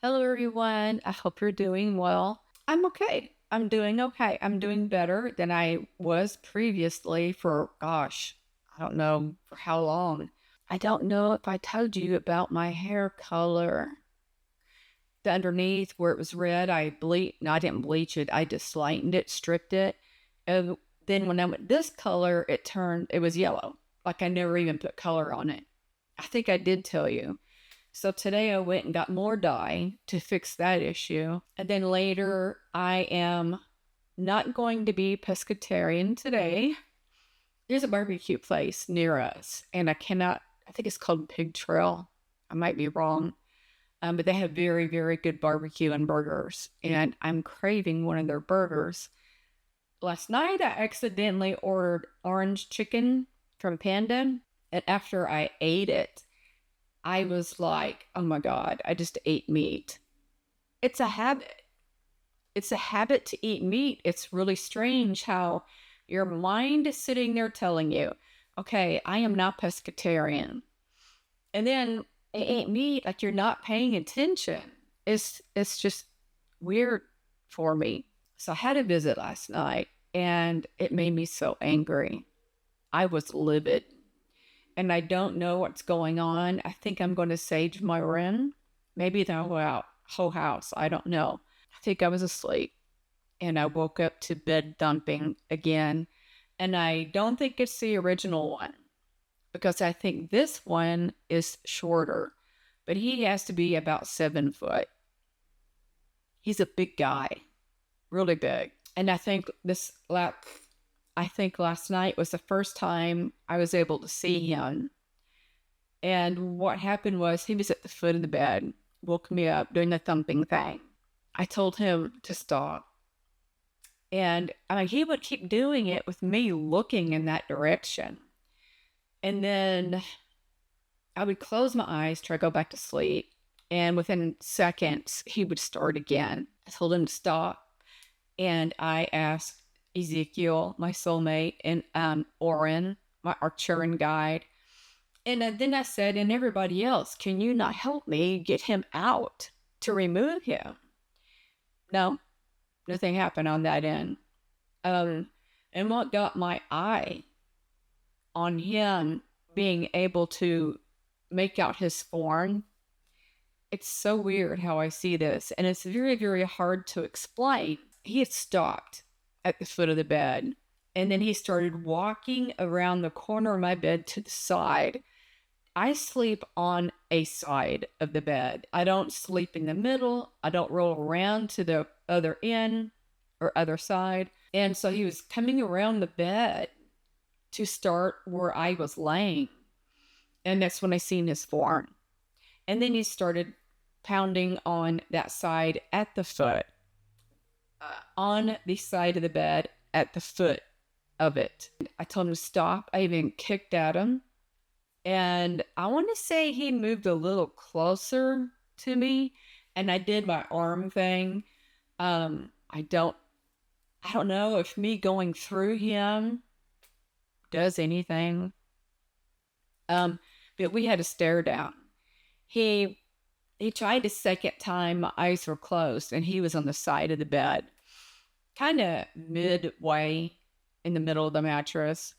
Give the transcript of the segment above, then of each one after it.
Hello, everyone. I hope you're doing well. I'm okay. I'm doing okay. I'm doing better than I was previously for, gosh, I don't know for how long. I don't know if I told you about my hair color. The underneath where it was red, no, I didn't bleach it. I just lightened it, stripped it. And then when I went this color, it was yellow. Like I never even put color on it. I think I did tell you. So today I went and got more dye to fix that issue. And then later, I am not going to be pescatarian today. There's a barbecue place near us, and I think it's called Pig Trail. I might be wrong. But they have very, very good barbecue and burgers. And I'm craving one of their burgers. Last night, I accidentally ordered orange chicken from Panda. And after I ate it, I was like, oh my God, I just ate meat. It's a habit. It's a habit to eat meat. It's really strange how your mind is sitting there telling you, okay, I am not pescatarian. And then I ate meat like you're not paying attention. It's just weird for me. So I had a visit last night and it made me so angry. I was livid and I don't know what's going on. I think I'm going to sage my room, maybe the whole house. I don't know. I think I was asleep and I woke up to bed thumping again. And I don't think it's the original one because I think this one is shorter, but he has to be about 7 foot. He's a big guy, really big. And I think last night was the first time I was able to see him. And what happened was he was at the foot of the bed, woke me up doing the thumping thing. I told him to stop. And I mean, he would keep doing it with me looking in that direction. And then I would close my eyes, try to go back to sleep. And within seconds, he would start again. I told him to stop. And I asked Ezekiel, my soulmate, and Oren, my Archerin guide. And then I said, and everybody else, can you not help me get him out to remove him? No, nothing happened on that end. And what got my eye on him being able to make out his form, it's so weird how I see this. And it's very, very hard to explain. He had stopped at the foot of the bed. And then he started walking around the corner of my bed to the side. I sleep on a side of the bed. I don't sleep in the middle. I don't roll around to the other end or other side. And so he was coming around the bed to start where I was laying. And that's when I seen his form. And then he started pounding on that side at the foot, on the side of the bed at the foot of it. I told him to stop. I even kicked at him. And I want to say he moved a little closer to me, and I did my arm thing. I don't know if me going through him does anything. But we had a stare down. He tried a second time. My eyes were closed, and he was on the side of the bed, kind of midway in the middle of the mattress,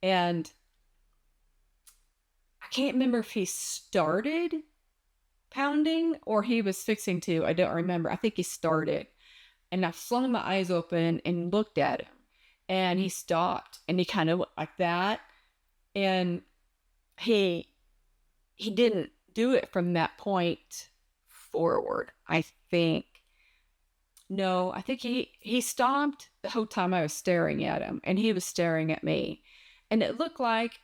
and I can't remember if he started pounding or he was fixing to. I don't remember. I think he started. And I flung my eyes open and looked at him. And he stopped and he kind of went like that. And he didn't do it from that point forward, I think. No, I think he stopped the whole time I was staring at him. And he was staring at me. And it looked like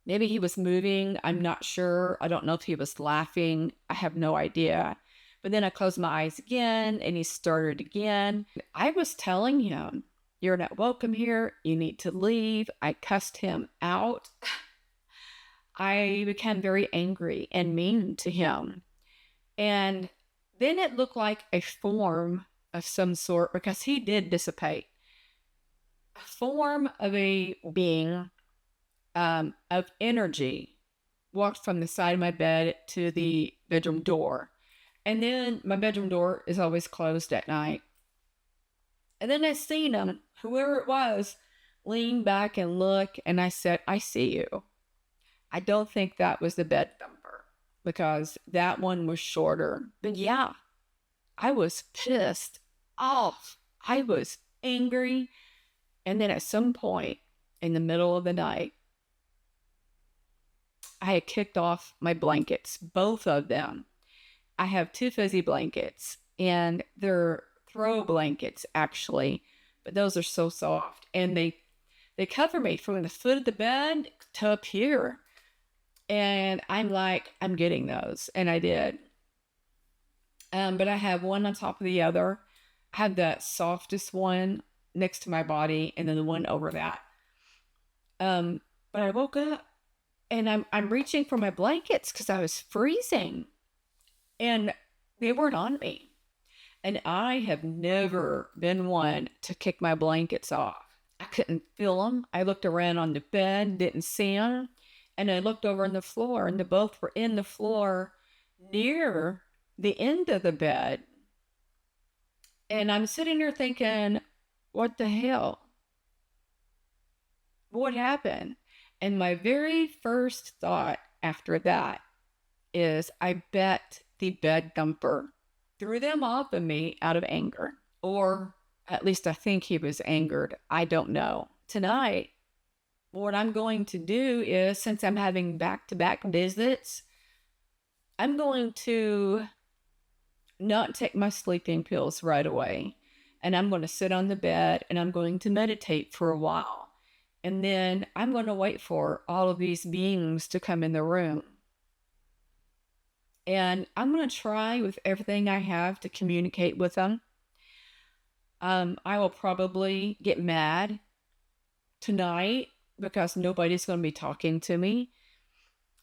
maybe he was moving. I'm not sure. I don't know if he was laughing. I have no idea. But then I closed my eyes again and he started again. I was telling him, you're not welcome here. You need to leave. I cussed him out. I became very angry and mean to him. And then it looked like a form of some sort because he did dissipate. A form of a being of energy walked from the side of my bed to the bedroom door. And then my bedroom door is always closed at night. And then I seen him, whoever it was, lean back and look, and I said, I see you. I don't think that was the bed thumper because that one was shorter. But yeah, I was pissed off. I was angry. And then at some point in the middle of the night, I had kicked off my blankets, both of them. I have two fuzzy blankets, and they're throw blankets actually, but those are so soft, and they cover me from the foot of the bed to up here. And I'm like, I'm getting those, and I did. But I have one on top of the other. I have the softest one next to my body, and then the one over that. But I woke up and I'm reaching for my blankets because I was freezing, and they weren't on me. And I have never been one to kick my blankets off. I couldn't feel them. I looked around on the bed, didn't see them. And I looked over on the floor, and they both were in the floor near the end of the bed. And I'm sitting there thinking, what the hell? What happened? And my very first thought after that is, I bet the bed thumper threw them off of me out of anger. Or at least I think he was angered. I don't know. Tonight, what I'm going to do is, since I'm having back-to-back visits, I'm going to not take my sleeping pills right away. And I'm going to sit on the bed and I'm going to meditate for a while. And then I'm going to wait for all of these beings to come in the room. And I'm going to try with everything I have to communicate with them. I will probably get mad tonight because nobody's going to be talking to me.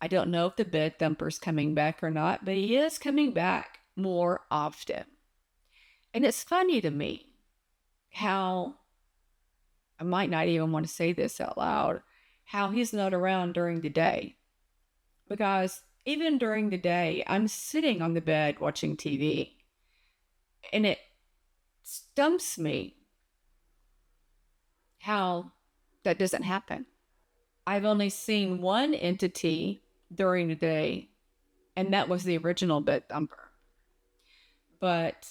I don't know if the bed thumper's coming back or not, but he is coming back more often. And it's funny to me how, I might not even want to say this out loud, how he's not around during the day. Because even during the day, I'm sitting on the bed watching TV. And it stumps me how that doesn't happen. I've only seen one entity during the day, and that was the original bed thumper. But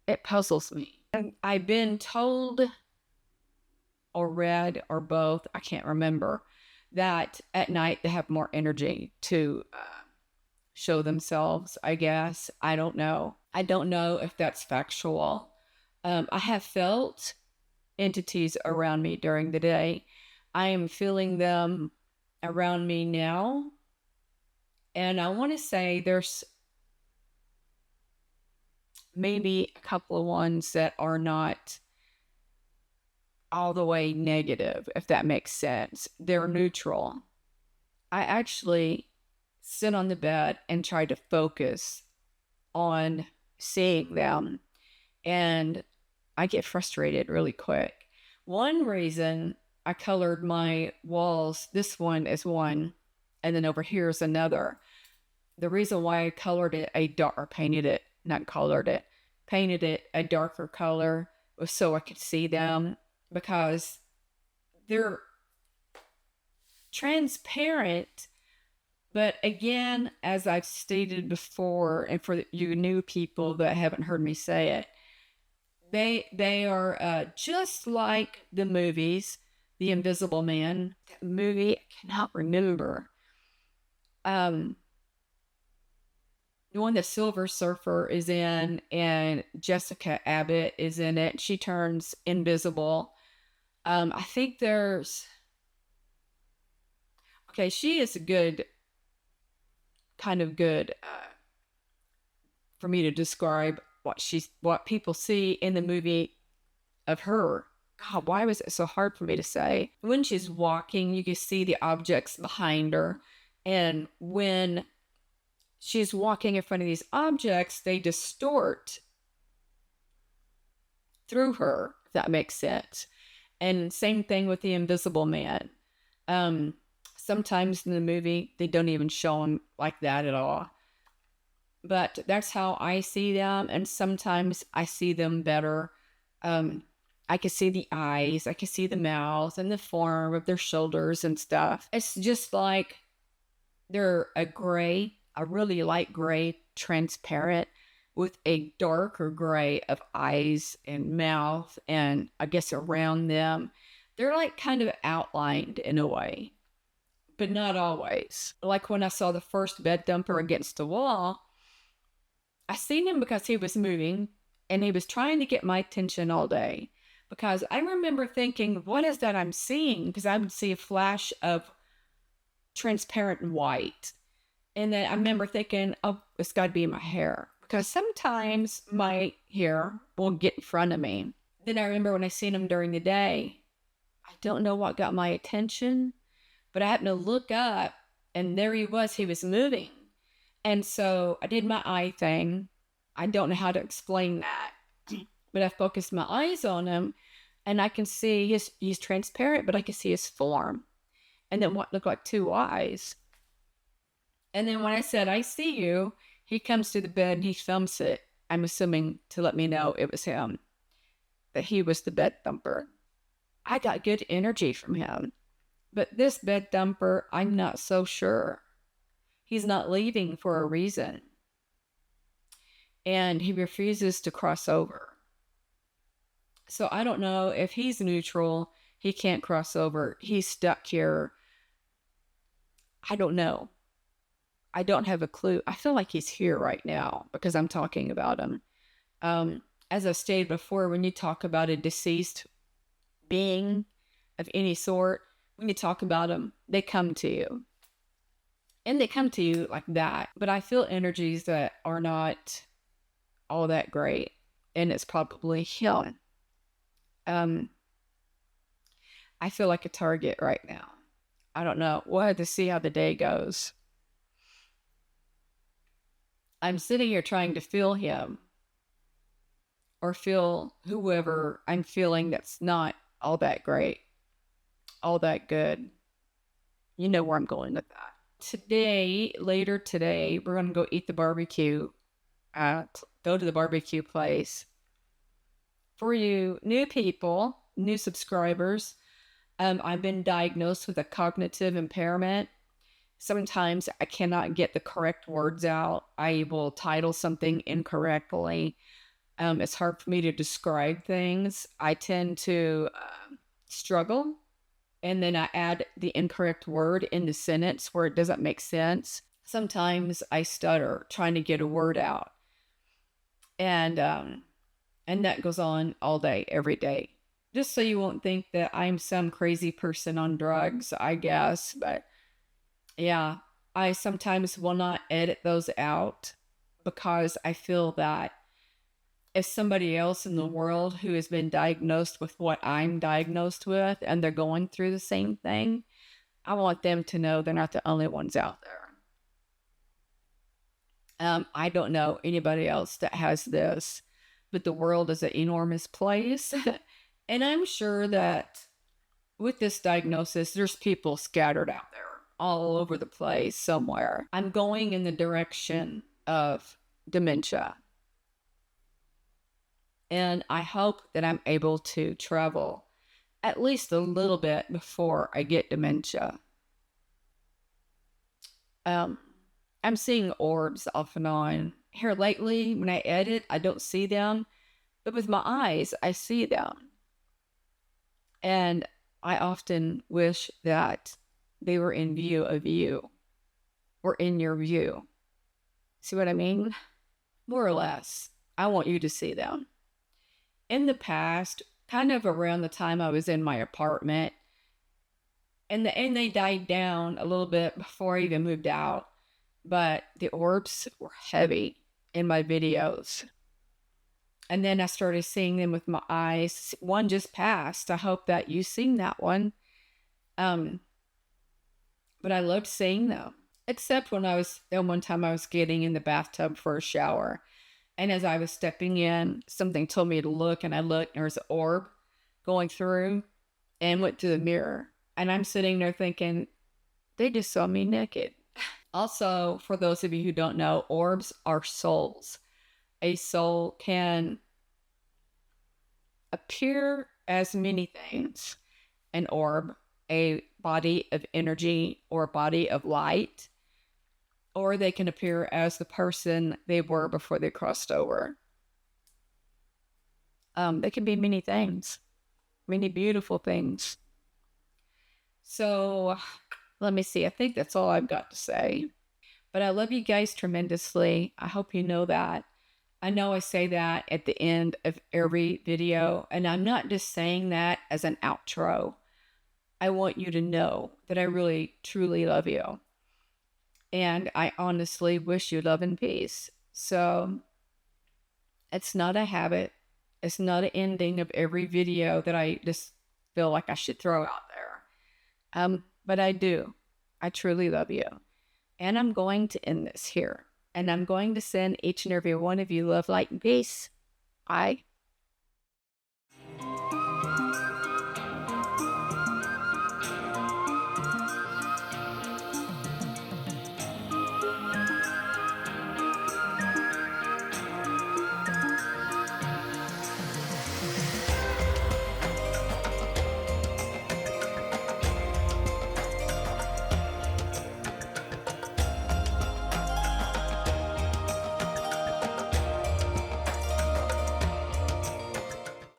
it puzzles me. And I've been told or read or both, I can't remember, that at night they have more energy to show themselves, I guess. I don't know. I don't know if that's factual. I have felt entities around me during the day. I am feeling them around me now. And I want to say there's maybe a couple of ones that are not all the way negative, if that makes sense. They're neutral. I actually sit on the bed and try to focus on seeing them, and I get frustrated really quick. One reason I colored my walls, this one is one, and then over here is another. The reason why I colored it painted it a darker color was so I could see them, because they're transparent. But again, as I've stated before, and for you new people that haven't heard me say it, they are just like the movies, The Invisible Man. That movie, I cannot remember. The one that Silver Surfer is in, and Jessica Abbott is in it. She turns invisible. I think there's... Okay, she is good for me to describe what people see in the movie of her. God, why was it so hard for me to say? When she's walking, you can see the objects behind her. And when she's walking in front of these objects, they distort through her, if that makes sense. And same thing with the Invisible Man. Sometimes in the movie, they don't even show him like that at all. but that's how I see them. And sometimes I see them better. I can see the eyes, I can see the mouth and the form of their shoulders and stuff. It's just like they're a gray, a really light gray, transparent, with a darker gray of eyes and mouth, and I guess around them. They're like kind of outlined in a way, but not always. Like when I saw the first bed thumper against the wall, I seen him because he was moving and he was trying to get my attention all day. Because I remember thinking, what is that I'm seeing? Because I would see a flash of transparent white. And then I remember thinking, oh, it's got to be my hair. Because sometimes my hair will get in front of me. Then I remember when I seen him during the day, I don't know what got my attention, but I happened to look up and there he was moving. And so I did my eye thing. I don't know how to explain that, but I focused my eyes on him and I can see he's transparent, but I can see his form. And then what looked like two eyes. And then when I said, I see you, he comes to the bed and he films it. I'm assuming to let me know it was him, that he was the bed thumper. I got good energy from him. But this bed thumper, I'm not so sure. He's not leaving for a reason. And he refuses to cross over. So I don't know if he's neutral, he can't cross over, he's stuck here. I don't know. I don't have a clue. I feel like he's here right now because I'm talking about him. As I've stated before, when you talk about a deceased being of any sort, when you talk about them, they come to you. And they come to you like that. But I feel energies that are not all that great. And it's probably him. I feel like a target right now. I don't know. We'll have to see how the day goes. I'm sitting here trying to feel him or feel whoever I'm feeling that's not all that great, all that good. You know where I'm going with that. Later today, we're going to go eat the barbecue, go to the barbecue place. For you new people, new subscribers, I've been diagnosed with a cognitive impairment. Sometimes I cannot get the correct words out. I will title something incorrectly. It's hard for me to describe things. I tend to struggle, and then I add the incorrect word in the sentence where it doesn't make sense. Sometimes I stutter trying to get a word out. And that goes on all day, every day. Just so you won't think that I'm some crazy person on drugs, I guess. But yeah, I sometimes will not edit those out because I feel that if somebody else in the world who has been diagnosed with what I'm diagnosed with and they're going through the same thing, I want them to know they're not the only ones out there. I don't know anybody else that has this, but the world is an enormous place. And I'm sure that with this diagnosis, there's people scattered out there all over the place somewhere. I'm going in the direction of dementia. And I hope that I'm able to travel at least a little bit before I get dementia. I'm seeing orbs off and on. Here lately, when I edit, I don't see them. But with my eyes, I see them. And I often wish that they were in view of you or in your view. See what I mean? More or less, I want you to see them. In the past, kind of around the time I was in my apartment, and they died down a little bit before I even moved out, but the orbs were heavy in my videos. And then I started seeing them with my eyes. One just passed. I hope that you've seen that one. But I loved seeing them. Except when one time I was getting in the bathtub for a shower. And as I was stepping in, something told me to look. And I looked, and there was an orb going through and went to the mirror. And I'm sitting there thinking, they just saw me naked. Also, for those of you who don't know, orbs are souls. A soul can appear as many things: an orb, a body of energy or body of light, or they can appear as the person they were before they crossed over. They can be many things, many beautiful things. So let me see. I think that's all I've got to say. But I love you guys tremendously. I hope you know that. I know I say that at the end of every video, and I'm not just saying that as an outro. I want you to know that I really, truly love you. And I honestly wish you love and peace. So it's not a habit. It's not an ending of every video that I just feel like I should throw out there. But I do. I truly love you. And I'm going to end this here. And I'm going to send each and every one of you love, light, and peace. Bye.